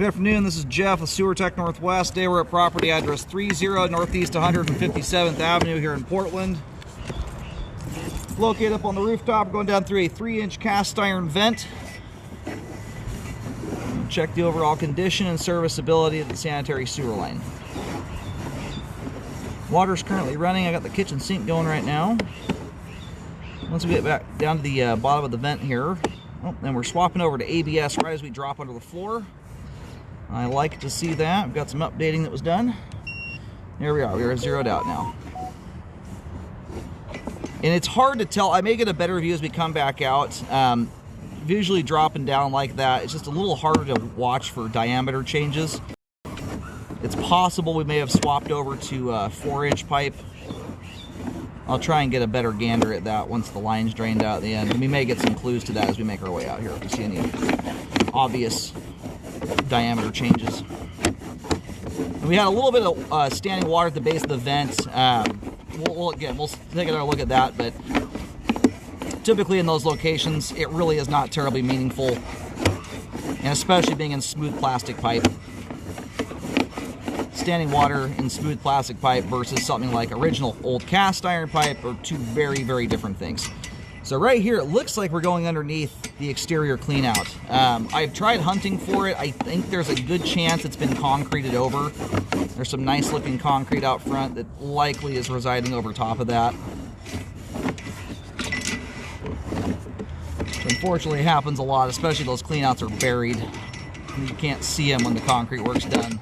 Good afternoon, this is Jeff with Sewer Tech Northwest. Today we're at property address 30 Northeast 157th Avenue here in Portland. Located up on the rooftop, going down through a 3-inch cast iron vent. Check the overall condition and serviceability of the sanitary sewer line. Water's currently running. I got the kitchen sink going right now. Once we get back down to the bottom of the vent here, then we're swapping over to ABS right as we drop under the floor. I like to see that. We've got some updating that was done. There we are. We are zeroed out now. And it's hard to tell. I may get a better view as we come back out. Visually dropping down like that, it's just a little harder to watch for diameter changes. It's possible we may have swapped over to a 4-inch pipe. I'll try and get a better gander at that once the line's drained out at the end. And we may get some clues to that as we make our way out here if we see any obvious diameter changes. And we had a little bit of standing water at the base of the vent. We'll take another look at that, but typically in those locations, it really is not terribly meaningful, and especially being in smooth plastic pipe. Standing water in smooth plastic pipe versus something like original old cast iron pipe are two very, very different things. So right here, it looks like we're going underneath the exterior clean out. I've tried hunting for it. I think there's a good chance it's been concreted over. There's some nice looking concrete out front that likely is residing over top of that. Unfortunately, it happens a lot, especially those clean outs are buried. You can't see them when the concrete work's done.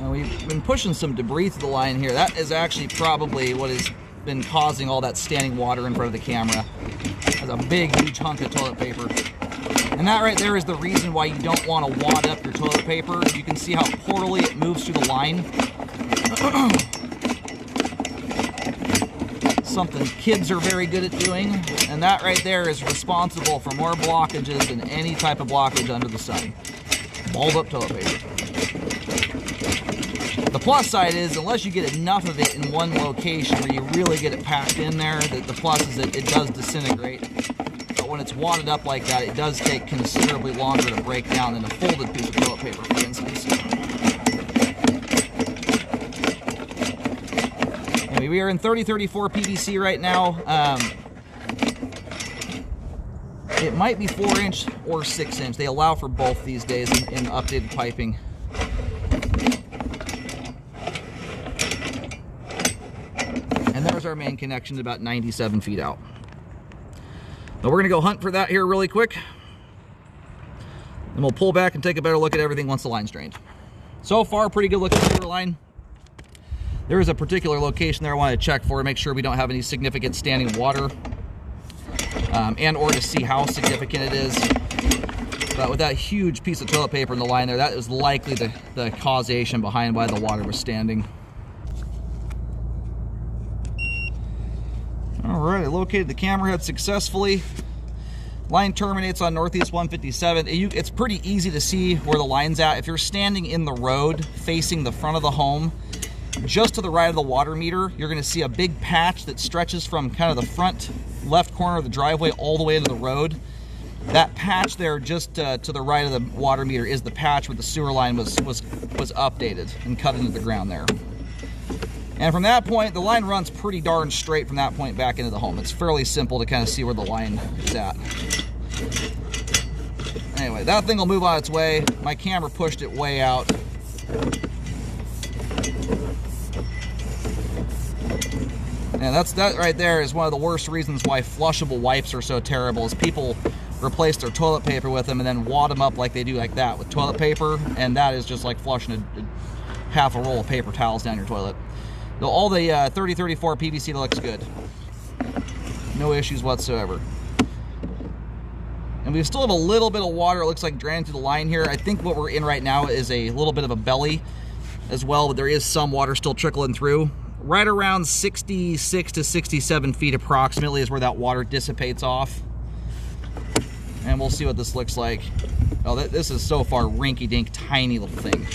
We've been pushing some debris through the line here. That is actually probably what has been causing all that standing water in front of the camera. That's a big, huge hunk of toilet paper. And that right there is the reason why you don't want to wad up your toilet paper. You can see how poorly it moves through the line. Something kids are very good at doing. And that right there is responsible for more blockages than any type of blockage under the sun. Balled up toilet paper. The plus side is, unless you get enough of it in one location where you really get it packed in there, the plus is that it does disintegrate. But when it's wadded up like that, it does take considerably longer to break down than a folded piece of toilet paper, for instance. Anyway, we are in 3034 PVC right now. It might be 4-inch or 6-inch. They allow for both these days in updated piping. And there's our main connection about 97 feet out. Now we're going to go hunt for that here really quick. And we'll pull back and take a better look at everything once the line's drained. So far, pretty good looking sewer line. There is a particular location there I want to check for to make sure we don't have any significant standing water. And or to see how significant it is. But with that huge piece of toilet paper in the line there, that is likely the causation behind why the water was standing. Alright, I located the camera head successfully. Line terminates on Northeast 157. It's pretty easy to see where the line's at. If you're standing in the road facing the front of the home, just to the right of the water meter, you're going to see a big patch that stretches from kind of the front left corner of the driveway all the way into the road. That patch there just to the right of the water meter is the patch where the sewer line was updated and cut into the ground there. And from that point, the line runs pretty darn straight from that point back into the home. It's fairly simple to kind of see where the line is at. Anyway, that thing will move on its way. My camera pushed it way out. And that right there is one of the worst reasons why flushable wipes are so terrible, is people replace their toilet paper with them and then wad them up like they do like that with toilet paper, and that is just like flushing half a roll of paper towels down your toilet. So all the 3034 PVC looks good. No issues whatsoever. And we still have a little bit of water, it looks like, draining through the line here. I think what we're in right now is a little bit of a belly as well, but there is some water still trickling through. Right around 66 to 67 feet approximately is where that water dissipates off. And we'll see what this looks like. Oh, this is so far rinky-dink, tiny little thing.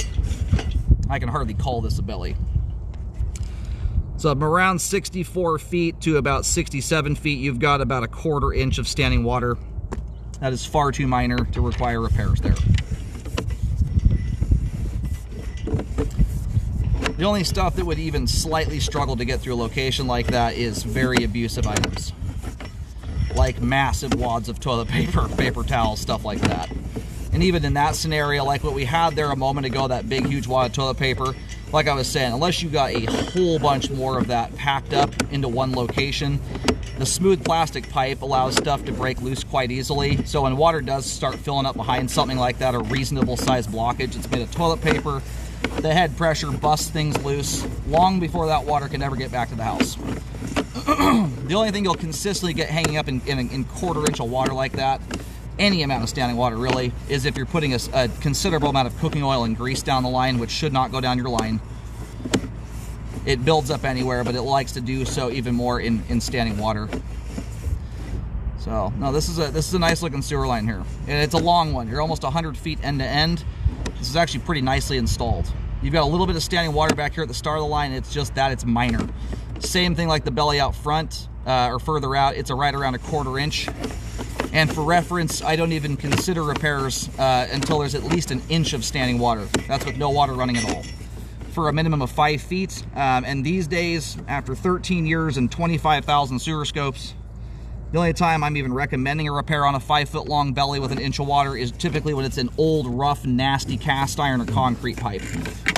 I can hardly call this a belly. So from around 64 feet to about 67 feet, you've got about a 1/4 inch of standing water. That is far too minor to require repairs there. The only stuff that would even slightly struggle to get through a location like that is very abusive items. Like massive wads of toilet paper, paper towels, stuff like that. And even in that scenario, like what we had there a moment ago, that big, huge wad of toilet paper, like I was saying, unless you got a whole bunch more of that packed up into one location, the smooth plastic pipe allows stuff to break loose quite easily. So when water does start filling up behind something like that, a reasonable size blockage, it's made of toilet paper, the head pressure busts things loose long before that water can ever get back to the house. The only thing you'll consistently get hanging up in 1/4 inch of water like that, any amount of standing water really, is if you're putting a considerable amount of cooking oil and grease down the line, which should not go down your line. It builds up anywhere, but it likes to do so even more in standing water. So, no, this is a nice looking sewer line here. And it's a long one. You're almost 100 feet end to end. This is actually pretty nicely installed. You've got a little bit of standing water back here at the start of the line. It's just that, it's minor. Same thing like the belly out front, or further out, it's right around a 1/4 inch. And for reference, I don't even consider repairs until there's at least an inch of standing water. That's with no water running at all. For a minimum of 5 feet. And these days, after 13 years and 25,000 sewer scopes, the only time I'm even recommending a repair on a 5-foot long belly with an inch of water is typically when it's an old, rough, nasty cast iron or concrete pipe,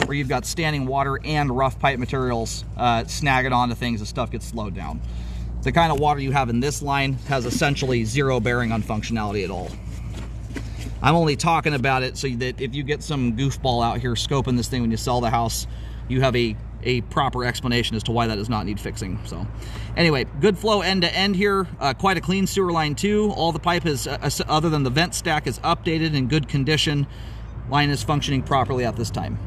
where you've got standing water and rough pipe materials snagging onto things as stuff gets slowed down. The kind of water you have in this line has essentially zero bearing on functionality at all. I'm only talking about it so that if you get some goofball out here scoping this thing when you sell the house, you have a proper explanation as to why that does not need fixing. So anyway, good flow end to end here. Quite a clean sewer line too. All the pipe is, other than the vent stack, is updated in good condition. Line is functioning properly at this time.